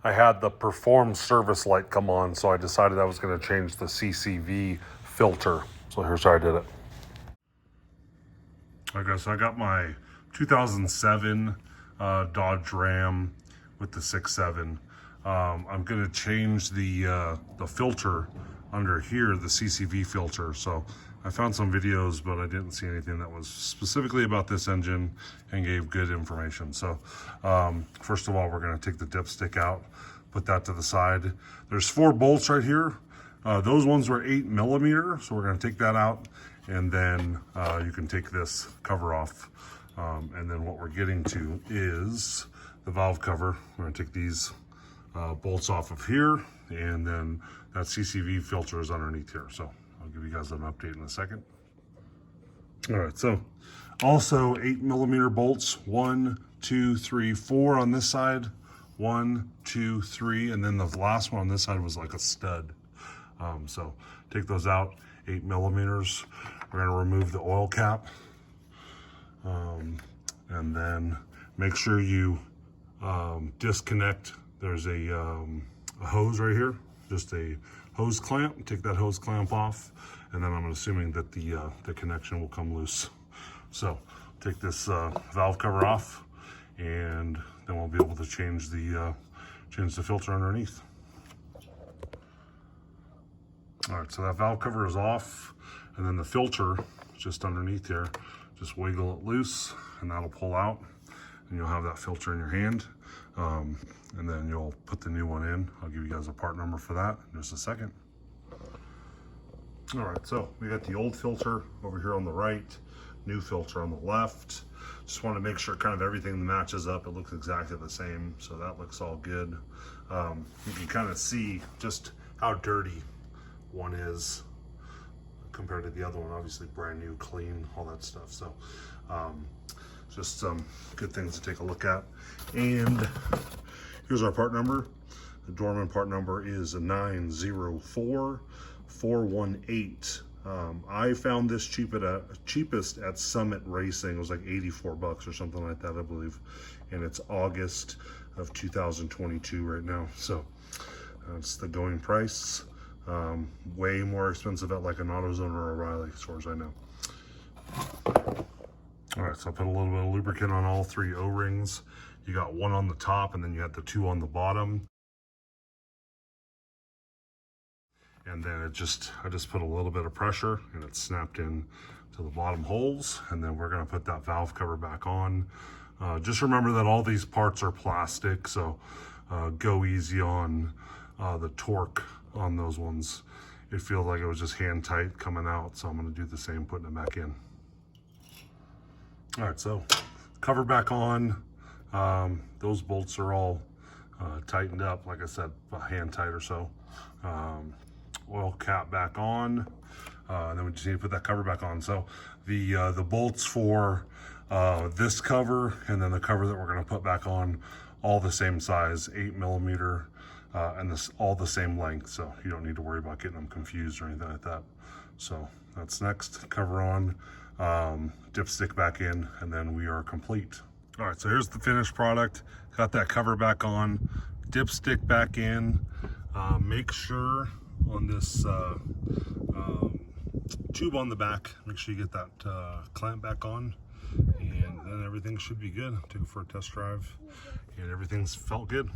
I had the perform service light come on, so I decided I was going to change the CCV filter. So here's how I did it. Okay, so I got my 2007 Dodge Ram with the 6.7. I'm going to change the filter under here, the CCV filter. So I found some videos, but I didn't see anything that was specifically about this engine and gave good information. So first of all, we're going to take the dipstick out, put that to the side. There's 4 bolts right here. Those ones were 8mm, so we're going to take that out, and then you can take this cover off. And then what we're getting to is the valve cover. We're going to take these bolts off of here, and then that CCV filter is underneath here. So I'll give you guys an update in a second. All right, so also 8mm bolts, 1, 2, 3, 4 on this side, 1, 2, 3, and then the last one on this side was like a stud. So take those out, 8mm. We're going to remove the oil cap, and then make sure you disconnect. There's a hose right here, just a hose clamp. Take that hose clamp off, and then I'm assuming that the connection will come loose. So take this valve cover off, and then we'll be able to change the filter underneath. All right, so that valve cover is off, and then the filter just underneath here. Just wiggle it loose, and that'll pull out, and you'll have that filter in your hand. And then you'll put the new one in. I'll give you guys a part number for that in just a second. All right, so we got the old filter over here on the right, new filter on the left. Just want to make sure kind of everything matches up. It looks exactly the same, so that looks all good. You can kind of see just how dirty one is compared to the other one. Obviously brand new, clean, all that stuff. So just some good things to take a look at. And here's our part number. The Dorman part number is 904418. I found this cheapest at Summit Racing. It was like 84 bucks or something like that, I believe. And it's August of 2022 right now. So that's the going price. Way more expensive at like an AutoZone or O'Reilly, as far as I know. All right, so I put a little bit of lubricant on all 3 O-rings. You got 1 on the top, and then you got the 2 on the bottom. And then I just put a little bit of pressure, and it snapped in to the bottom holes. And then we're gonna put that valve cover back on. Just remember that all these parts are plastic, so go easy on the torque on those ones. It feels like it was just hand tight coming out, so I'm gonna do the same, putting it back in. All right, so cover back on. Those bolts are all tightened up, like I said, hand tight or so. Oil cap back on, and then we just need to put that cover back on. So the bolts for this cover, and then the cover that we're gonna put back on, all the same size, 8mm, and this all the same length, so you don't need to worry about getting them confused or anything like that. So that's next. Cover on, dipstick back in, and then we are complete. All right, so here's the finished product. Got that cover back on, dipstick back in. Make sure on this tube on the back, make sure you get that clamp back on, and then everything should be good. Took it for a test drive, and everything's felt good.